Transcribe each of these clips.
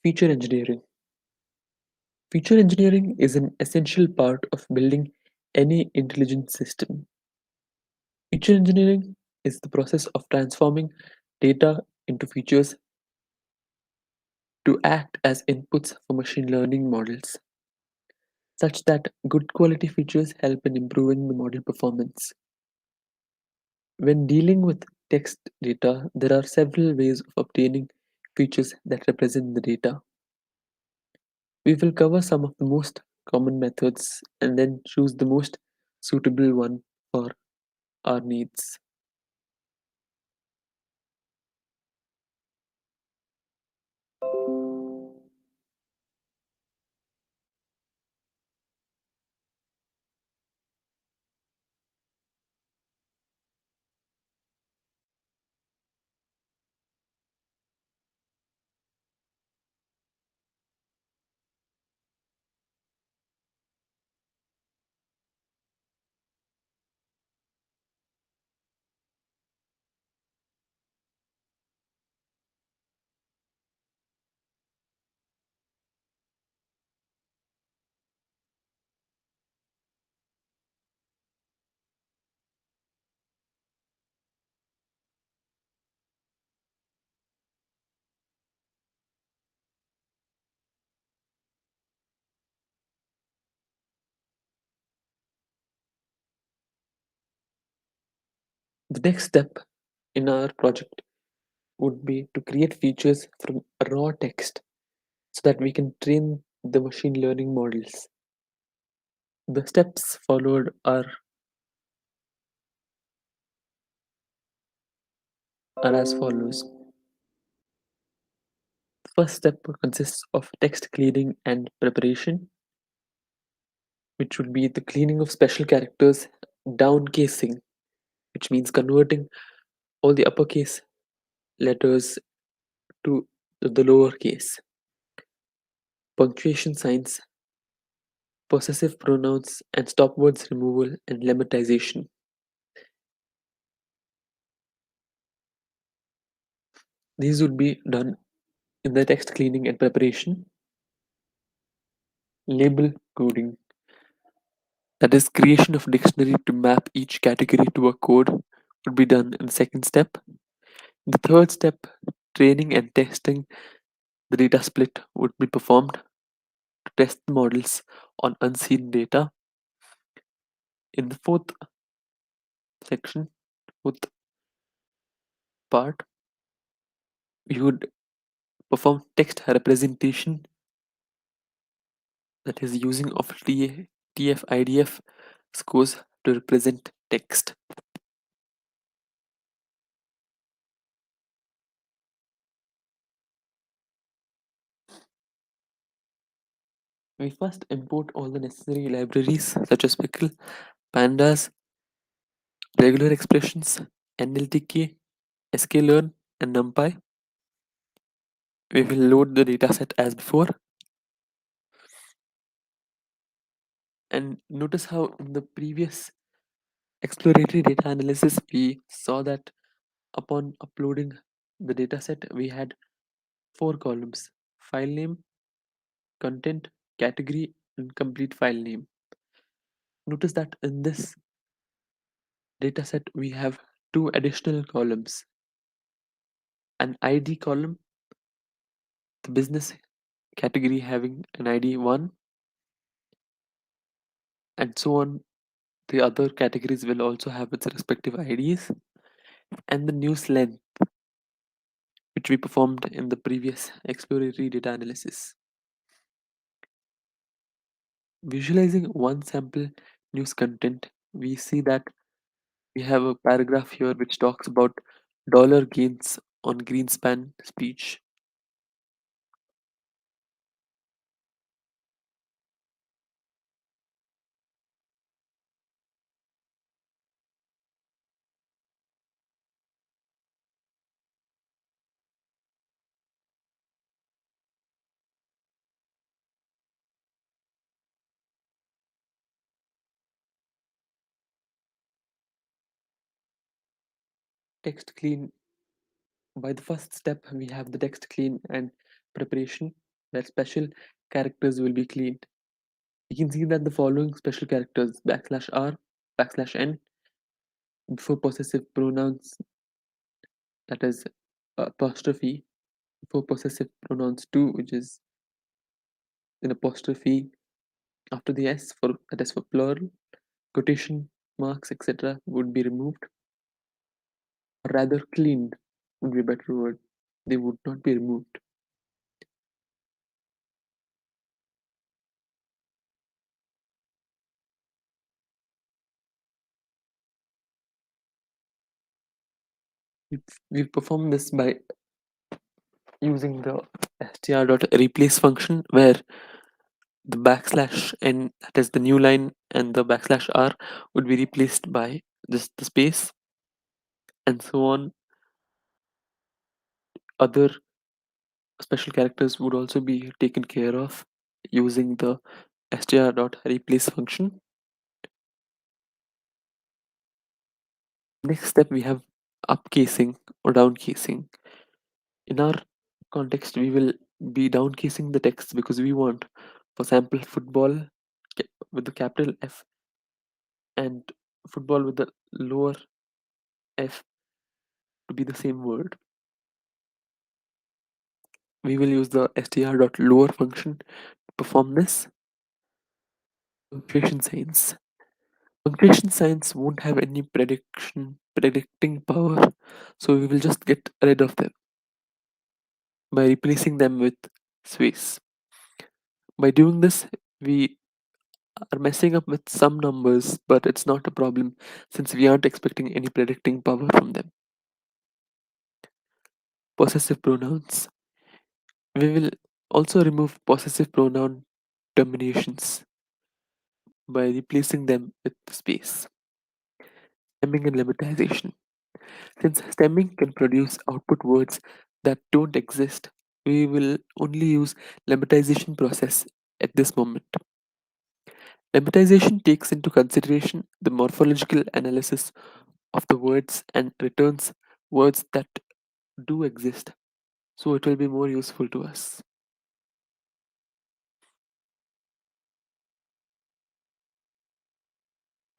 Feature engineering. Feature engineering is an essential part of building any intelligent system. Feature engineering is the process of transforming data into features to act as inputs for machine learning models, such that good quality features help in improving the model performance. When dealing with text data, there are several ways of obtaining features that represent the data. We will cover some of the most common methods and then choose the most suitable one for our needs. The next step in our project would be to create features from raw text so that we can train the machine learning models. The steps followed are as follows. The first step consists of text cleaning and preparation, which would be the cleaning of special characters, downcasing, which means converting all the uppercase letters to the lowercase, punctuation signs, possessive pronouns, and stop words removal and lemmatization. These would be done in the text cleaning and preparation. Label coding, that is, creation of dictionary to map each category to a code, would be done in the second step. The third step, training and testing the data split, would be performed to test the models on unseen data. In the fourth section, fourth part, we would perform text representation, that is using of TF-IDF scores to represent text. We first import all the necessary libraries such as Pickle, Pandas, regular expressions, NLTK, sklearn, and NumPy. We will load the dataset as before. And notice how in the previous exploratory data analysis, we saw that upon uploading the dataset, we had four columns: file name, content, category, and complete file name. Notice that in this dataset, we have two additional columns: an ID column, the business category having an ID 1, and so on. The other categories will also have its respective IDs, and the news length, which we performed in the previous exploratory data analysis. Visualizing one sample news content, we see that we have a paragraph here which talks about dollar gains on Greenspan speech. Text clean. By the first step, we have the text clean and preparation. where special characters will be cleaned. You can see that the following special characters backslash r, backslash n, before possessive pronouns, that is apostrophe, before possessive pronouns too, which is an apostrophe after the s for that is for plural, quotation marks, etc. would be removed, or rather cleaned would be a better word. They would not be removed. We perform this by using the str.replace function, where the backslash n, that is the new line, and the backslash r would be replaced by just the space, and so on. Other special characters would also be taken care of using the str.replace function. Next step, we have upcasing or downcasing. In our context, we will be downcasing the text because we want, for example, football with the capital F and football with the lower f to be the same word. We will use the str.lower function to perform this. Punctuation signs. Punctuation signs won't have any predicting power, so we will just get rid of them by replacing them with space. By doing this, we are messing up with some numbers, but it's not a problem since we aren't expecting any predicting power from them. Possessive pronouns. We will also remove possessive pronoun terminations by replacing them with space. Stemming and lemmatization. Since stemming can produce output words that don't exist, we will only use lemmatization process at this moment. Lemmatization takes into consideration the morphological analysis of the words and returns words that do exist, so it will be more useful to us.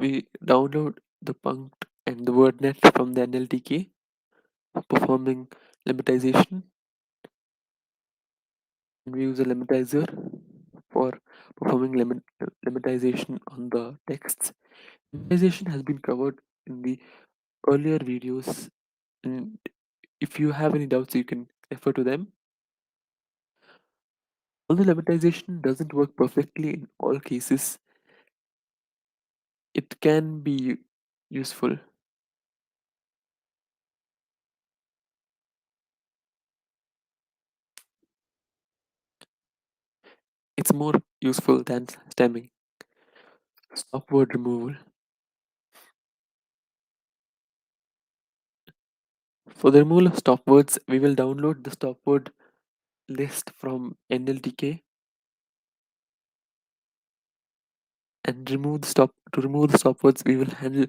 We download the punct and the word net from the NLTK, performing lemmatization, and we use a lemmatizer for performing lemmatization on the texts. Lemmatization has been covered in the earlier videos, and if you have any doubts, you can refer to them. Although lemmatization doesn't work perfectly in all cases, it can be useful. It's more useful than stemming. Stop word removal. For the removal of stop words, we will download the stop word list from NLTK and remove the stop words. We will handle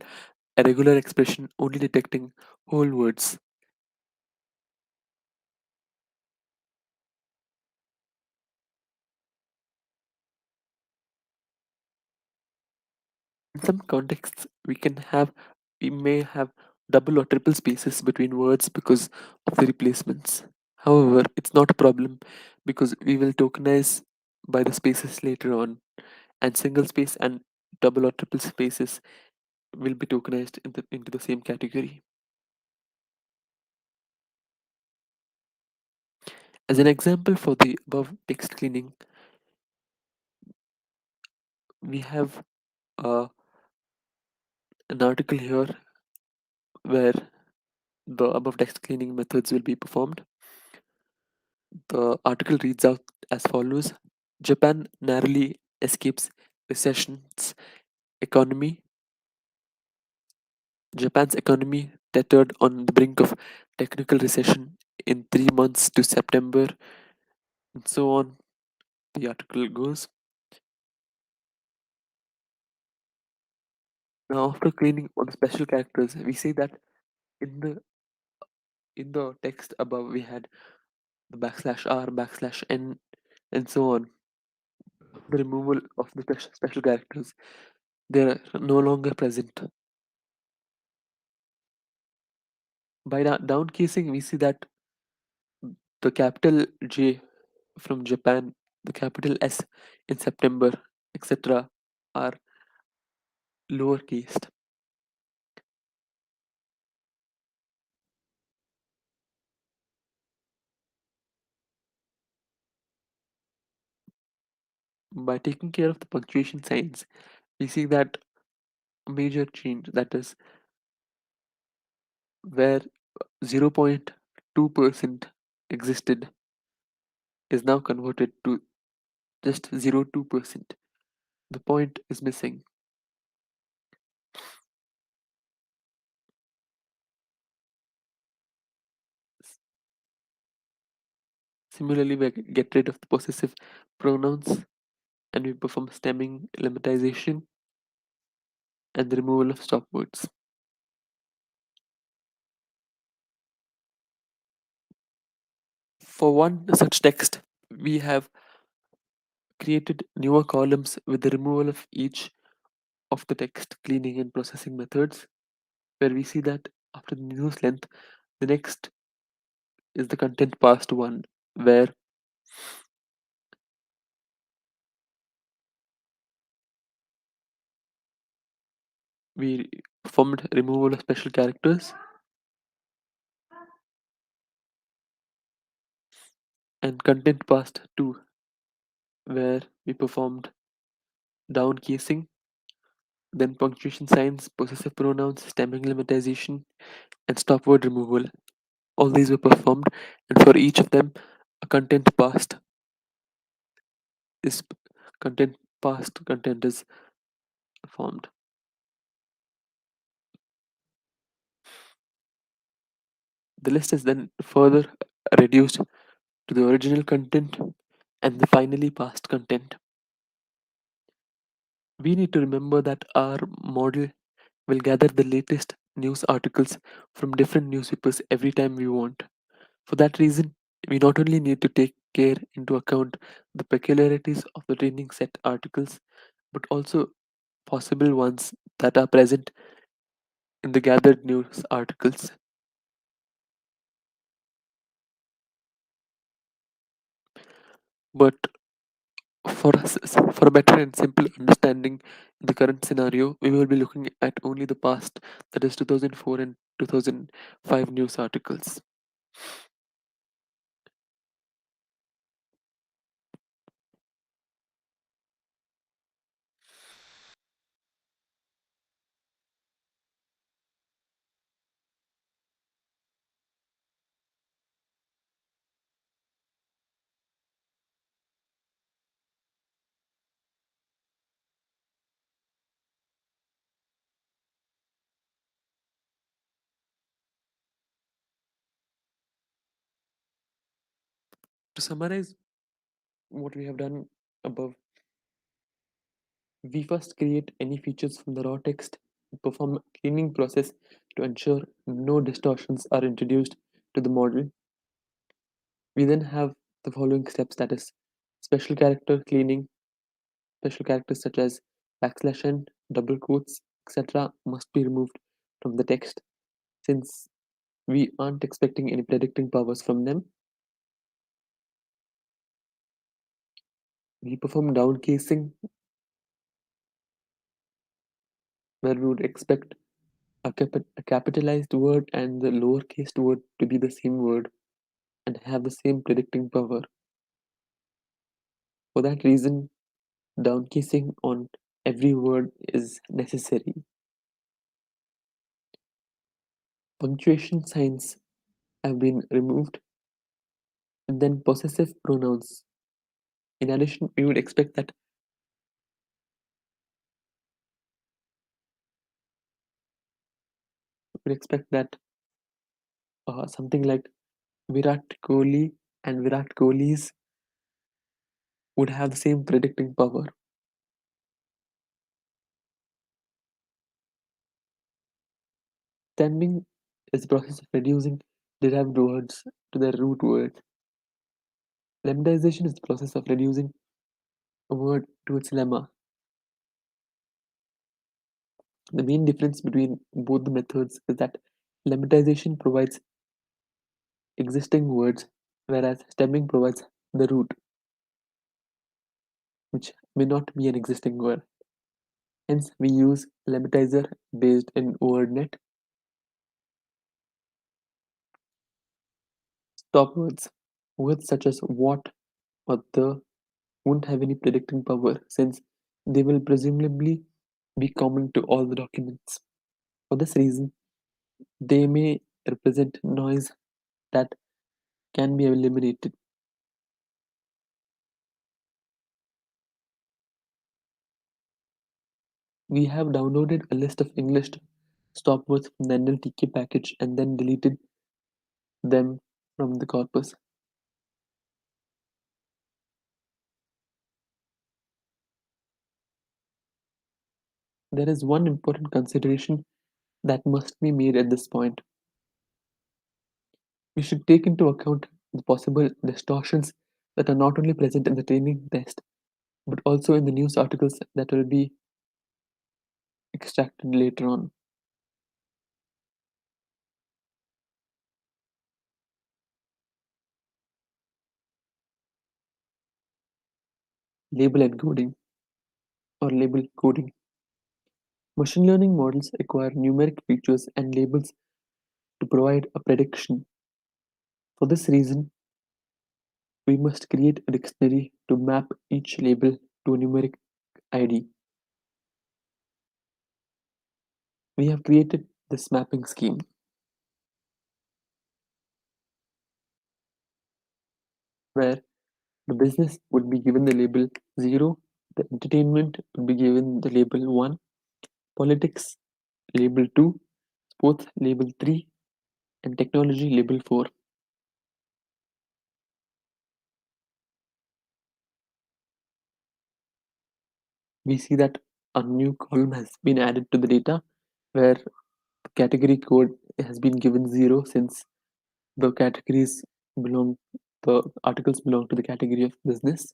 a regular expression only detecting whole words. In some contexts, we may have double or triple spaces between words because of the replacements. However, it's not a problem because we will tokenize by the spaces later on, and single space and double or triple spaces will be tokenized into the same category. As an example for the above text cleaning, we have an article here where the above text cleaning methods will be performed. The article reads out as follows: Japan narrowly escapes recession's economy. Japan's economy teetered on the brink of technical recession in 3 months to September, and so on. The article goes. Now, after cleaning on the special characters, we say that in the text above we had the backslash r, backslash n, and so on. The removal of the special characters, they are no longer present. By down casing, we see that the capital J from Japan, the capital S in September, etc., are lowercased. By taking care of the punctuation signs, we see that a major change, that is, where 0.2% existed, is now converted to just 0.2%. The point is missing. Similarly, we get rid of the possessive pronouns and we perform stemming lemmatization and the removal of stop words. For one such text, we have created newer columns with the removal of each of the text cleaning and processing methods, where we see that after the news length, the next is the content past one, where we performed removal of special characters and content past two, where we performed down casing, then punctuation signs, possessive pronouns, stemming lemmatization, and stop word removal. All these were performed, and for each of them, a content past is content is formed. The list is then further reduced to the original content and the finally past content. We need to remember that our model will gather the latest news articles from different newspapers every time we want. For that reason, we not only need to take care into account the peculiarities of the training set articles, but also possible ones that are present in the gathered news articles. But for a better and simple understanding in the current scenario, we will be looking at only the past, that is 2004 and 2005 news articles. To summarize what we have done above, we first create any features from the raw text, perform a cleaning process to ensure no distortions are introduced to the model. We then have the following steps, that is, special character cleaning. Special characters such as backslash n, double quotes, etc. must be removed from the text since we aren't expecting any predicting powers from them. We perform downcasing where we would expect a capitalized word and the lowercase word to be the same word and have the same predicting power. For that reason, downcasing on every word is necessary. Punctuation signs have been removed, and then possessive pronouns. In addition, we would expect that something like Virat Kohli and Virat Kohli's would have the same predicting power. Stemming is the process of reducing derived words to their root word. Lemmatization is the process of reducing a word to its lemma. The main difference between both the methods is that lemmatization provides existing words, whereas stemming provides the root, which may not be an existing word. Hence, we use lemmatizer based in WordNet. Stop words. Words such as what or the won't have any predicting power since they will presumably be common to all the documents. For this reason, they may represent noise that can be eliminated. We have downloaded a list of English stop words from the NLTK package and then deleted them from the corpus. There is one important consideration that must be made at this point. We should take into account the possible distortions that are not only present in the training test but also in the news articles that will be extracted later on. Label encoding or label coding. Machine learning models require numeric features and labels to provide a prediction. For this reason, we must create a dictionary to map each label to a numeric ID. We have created this mapping scheme where the business would be given the label 0, the entertainment would be given the label 1, politics label 2, sports label 3, and technology label 4. We see that a new column has been added to the data where the category code has been given 0 since the categories belong the articles belong to the category of business.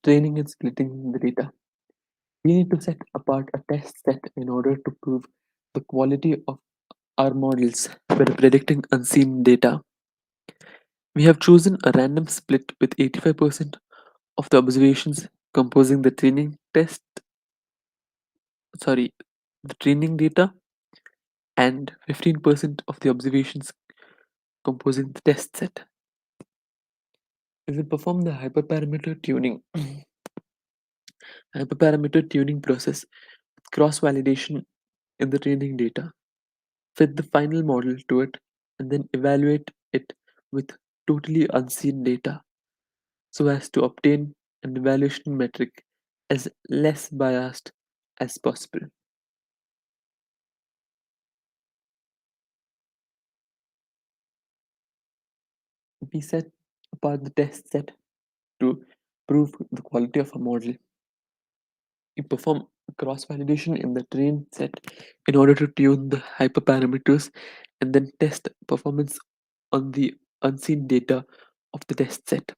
Training and splitting the data. We need to set apart a test set in order to prove the quality of our models when predicting unseen data. We have chosen a random split with 85% of the observations composing sorry, the training data and 15% of the observations composing the test set. We will perform the hyperparameter tuning process with cross-validation in the training data. Fit the final model to it and then evaluate it with totally unseen data so as to obtain an evaluation metric as less biased as possible. We set apart the test set to prove the quality of a model. We perform cross validation in the train set in order to tune the hyperparameters and then test performance on the unseen data of the test set.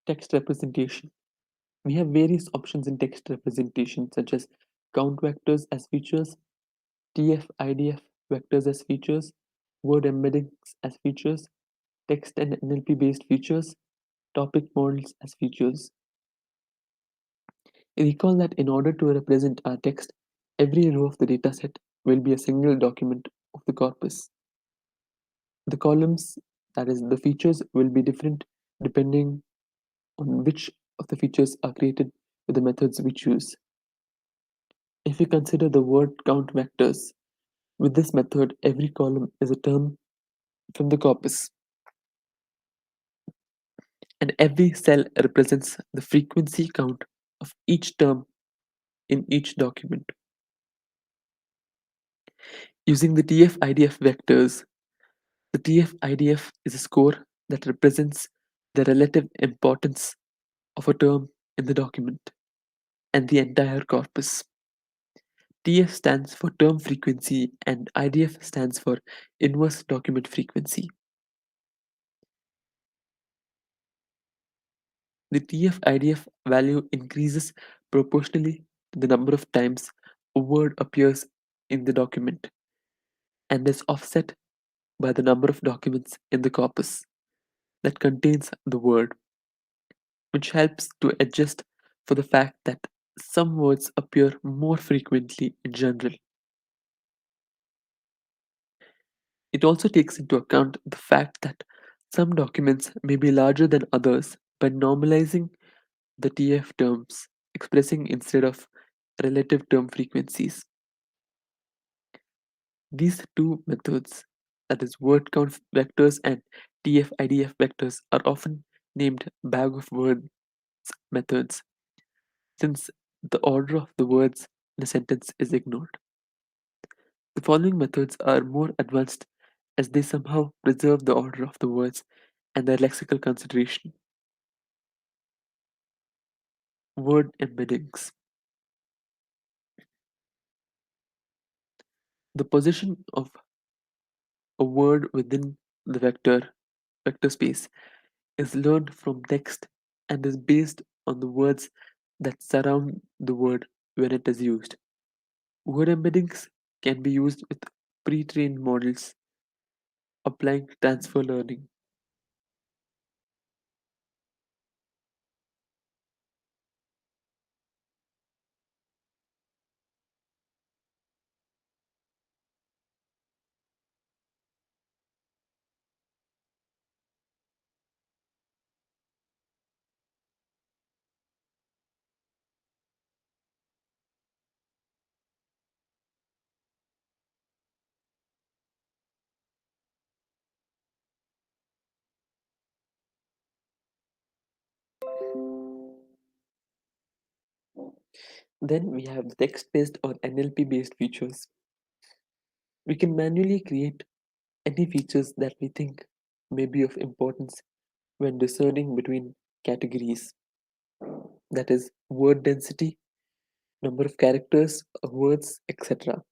Text representation. We have various options in text representation such as count vectors as features, TF IDF vectors as features, word embeddings as features, text and NLP based features, topic models as features. Recall that in order to represent our text, every row of the dataset will be a single document of the corpus. The columns, that is, the features, will be different depending on which of the features are created with the methods we choose. If we consider the word count vectors, with this method, every column is a term from the corpus, and every cell represents the frequency count of each term in each document. Using the TF-IDF vectors, the TF-IDF is a score that represents the relative importance of a term in the document and the entire corpus. TF stands for term frequency and IDF stands for inverse document frequency. The TF-IDF value increases proportionally to the number of times a word appears in the document and is offset by the number of documents in the corpus that contains the word, which helps to adjust for the fact that some words appear more frequently in general. It also takes into account the fact that some documents may be larger than others by normalizing the TF terms, expressing instead of relative term frequencies. These two methods, that is word count vectors and TF-IDF vectors, are often named bag of words methods since the order of the words in a sentence is ignored. The following methods are more advanced as they somehow preserve the order of the words and their lexical consideration. Word embeddings. The position of a word within the vector space is learned from text and is based on the words that surround the word when it is used. Word embeddings can be used with pre-trained models applying transfer learning. Then we have the text-based or NLP-based features. We can manually create any features that we think may be of importance when discerning between categories, that is, word density, number of characters, words, etc.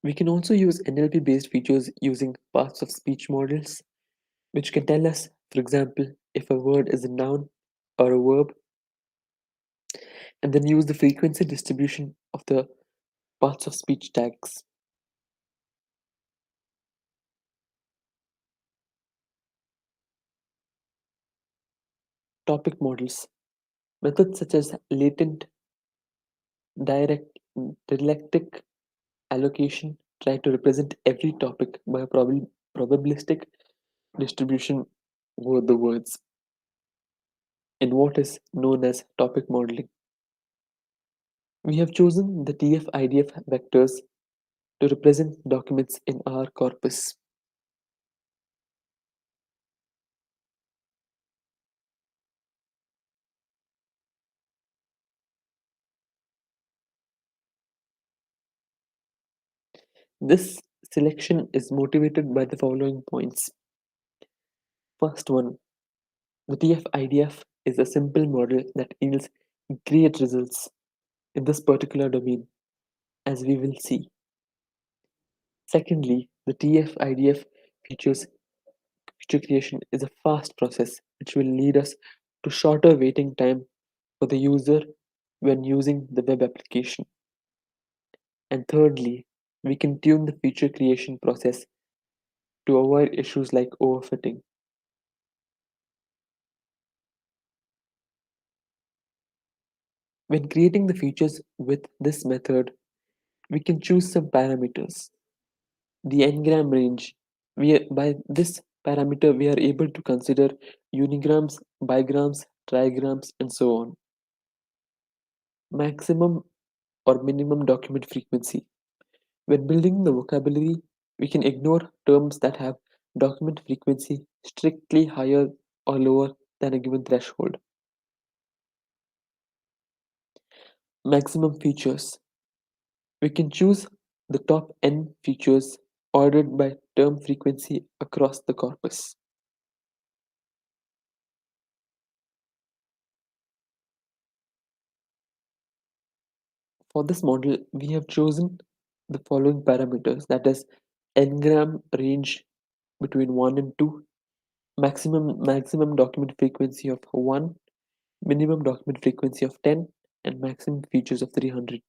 We can also use NLP based features using parts of speech models, which can tell us, for example, if a word is a noun or a verb, and then use the frequency distribution of the parts of speech tags. Topic models. Methods such as latent, direct, dialectic allocation try to represent every topic by a probabilistic distribution over the words in what is known as topic modeling. We have chosen the TF-IDF vectors to represent documents in our corpus. This selection is motivated by the following points. First one, the TF-IDF is a simple model that yields great results in this particular domain, as we will see. Secondly, the TF-IDF features feature creation is a fast process which will lead us to shorter waiting time for the user when using the web application. And thirdly, we can tune the feature creation process to avoid issues like overfitting. When creating the features with this method, we can choose some parameters. The n-gram range, by this parameter we are able to consider unigrams, bigrams, trigrams, and so on. Maximum or minimum document frequency. When building the vocabulary, we can ignore terms that have document frequency strictly higher or lower than a given threshold. Maximum features. We can choose the top n features ordered by term frequency across the corpus. For this model, we have chosen the following parameters, that is n-gram range between 1 and 2, maximum document frequency of 1, minimum document frequency of 10, and maximum features of 300.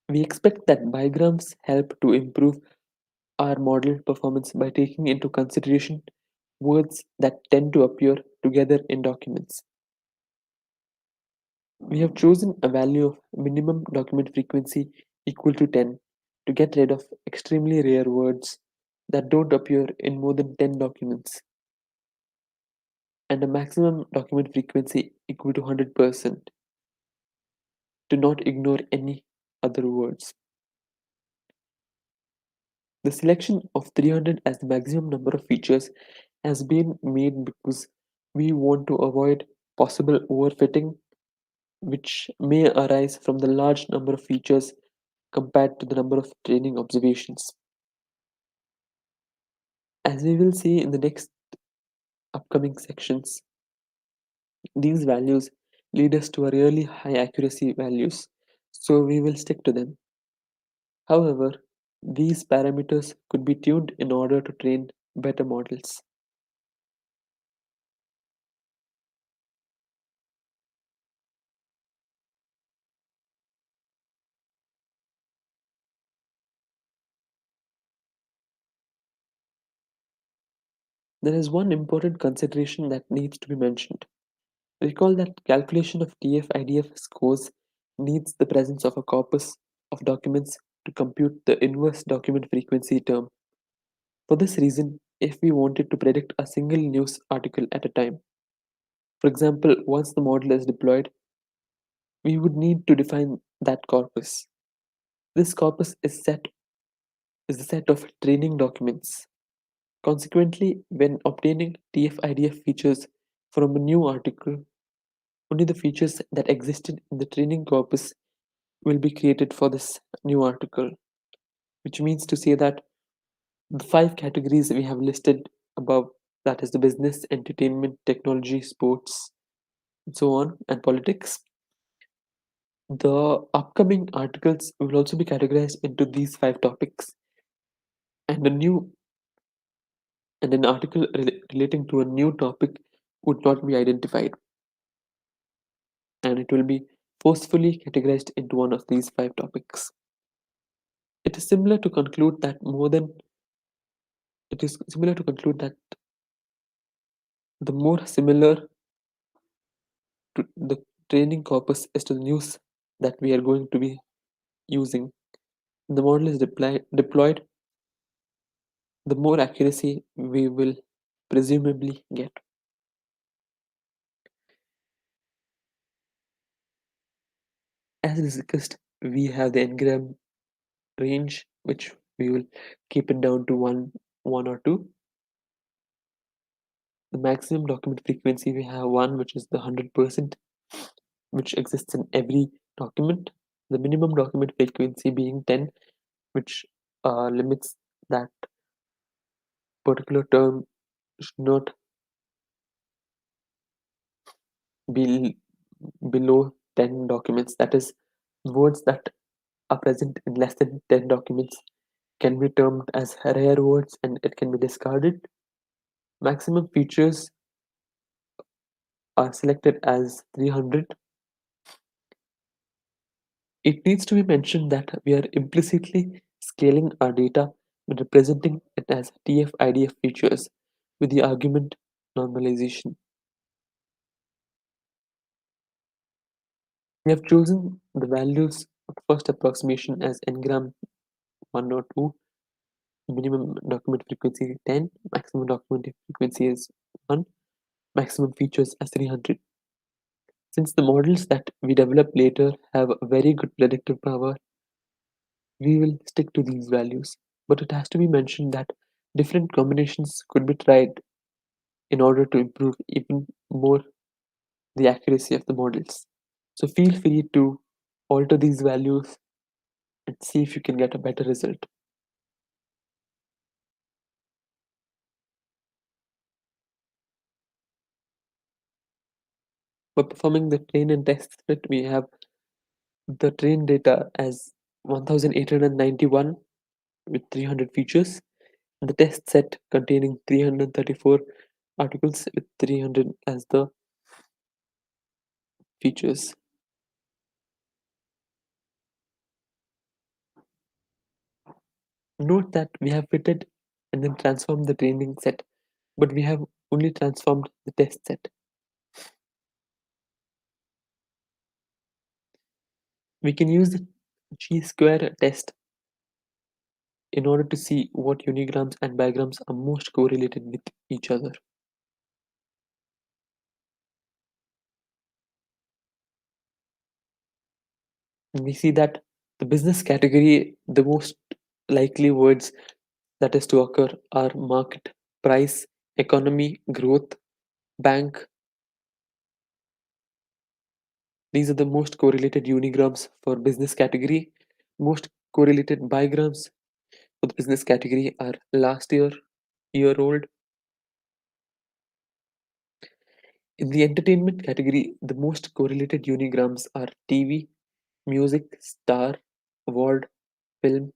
We expect that bigrams help to improve our model performance by taking into consideration words that tend to appear together in documents. We have chosen a value of minimum document frequency equal to 10 to get rid of extremely rare words that don't appear in more than 10 documents, and a maximum document frequency equal to 100% to not ignore any other words. The selection of 300 as the maximum number of features has been made because we want to avoid possible overfitting which may arise from the large number of features compared to the number of training observations. As we will see in the next upcoming sections, these values lead us to a really high accuracy values, so we will stick to them. However, these parameters could be tuned in order to train better models. There is one important consideration that needs to be mentioned. Recall that calculation of TF-IDF scores needs the presence of a corpus of documents to compute the inverse document frequency term. For this reason, if we wanted to predict a single news article at a time, for example, once the model is deployed, we would need to define that corpus. This corpus is the set of training documents. Consequently, when obtaining TF-IDF features from a new article, only the features that existed in the training corpus will be created for this new article, which means to say that the five categories we have listed above, that is the business, entertainment, technology, sports, and so on, and politics, the upcoming articles will also be categorized into these five topics, and a new and an article relating to a new topic would not be identified, and it will be forcefully categorized into one of these five topics. It is similar to conclude that more than it is similar to conclude that the more similar to the training corpus is to the news that we are going to be using, the model is deployed, the more accuracy we will presumably get. As discussed, we have the n-gram range, which we will keep it down to one or two. The maximum document frequency we have one, which is the 100%, which exists in every document. The minimum document frequency being 10, which limits that particular term should not be below 10 documents. That is, words that are present in less than 10 documents can be termed as rare words and it can be discarded. Maximum features are selected as 300. It needs to be mentioned that we are implicitly scaling our data and representing it as TF-IDF features with the argument normalization. We have chosen the values of first approximation as n-gram 1 or 2, minimum document frequency 10, maximum document frequency is 1, maximum features as 300. Since the models that we develop later have a very good predictive power, we will stick to these values. But it has to be mentioned that Different combinations could be tried in order to improve even more the accuracy of the models. So feel free to alter these values and see if you can get a better result. For performing the train and test split, we have the train data as 1891 with 300 features, and the test set containing 334 articles with 300 as the features. Note that we have fitted and then transformed the training set, but we have only transformed the test set. We can use the chi-square test in order to see what unigrams and bigrams are most correlated with each other. And we see that the business category, the most likely words that is to occur are market, price, economy, growth, bank. These are the most correlated unigrams for business category. Most correlated bigrams for the business category are last year, year old. In the entertainment category, the most correlated unigrams are TV, music, star, award, film,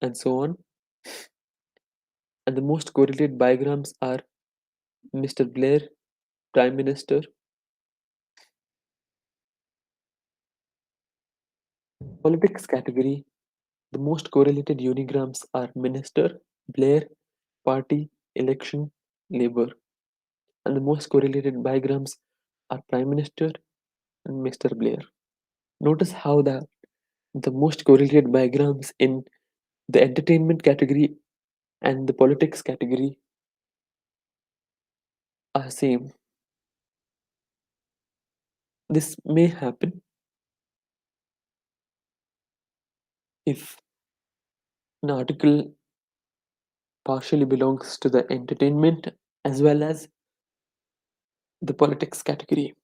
and so on. And the most correlated bigrams are Mr. Blair, Prime Minister. Politics category, the most correlated unigrams are Minister, Blair, Party, Election, Labour. And the most correlated bigrams are Prime Minister and Mr. Blair. Notice how the most correlated bigrams in the entertainment category and the politics category are same. This may happen if an article partially belongs to the entertainment as well as the politics category.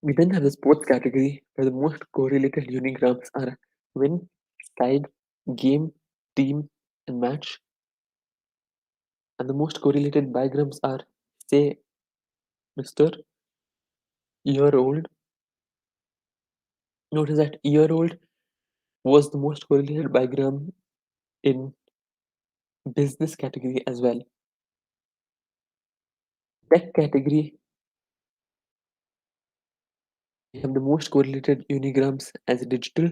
We then have the sports category where the most correlated unigrams are win, side, game, team, and match. And the most correlated bigrams are say Mr. Year old. Notice that year old was the most correlated bigram in business category as well. Tech category, we have the most correlated unigrams as digital,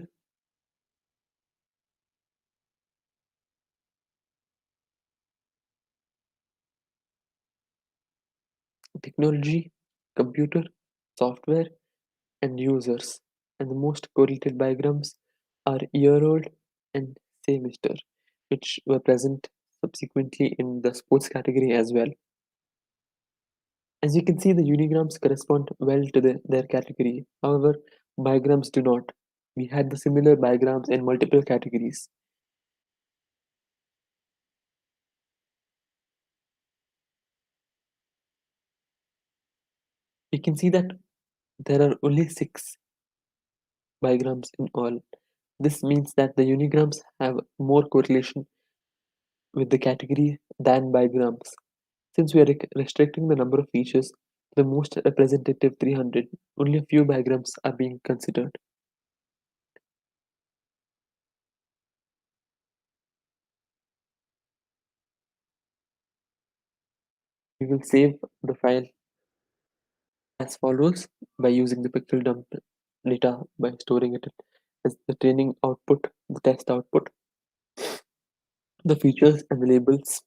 technology, computer, software, and users. And the most correlated bigrams are year old and semester, which were present subsequently in the sports category as well. As you can see, the unigrams correspond well to their category. However, bigrams do not. We had the similar bigrams in multiple categories. We can see that there are only 6 bigrams in all. This means that the unigrams have more correlation with the category than bigrams. Since we are restricting the number of features to the most representative 300, only a few bigrams are being considered. We will save the file as follows by using the pixel dump data by storing it as the training output, the test output, the features and the labels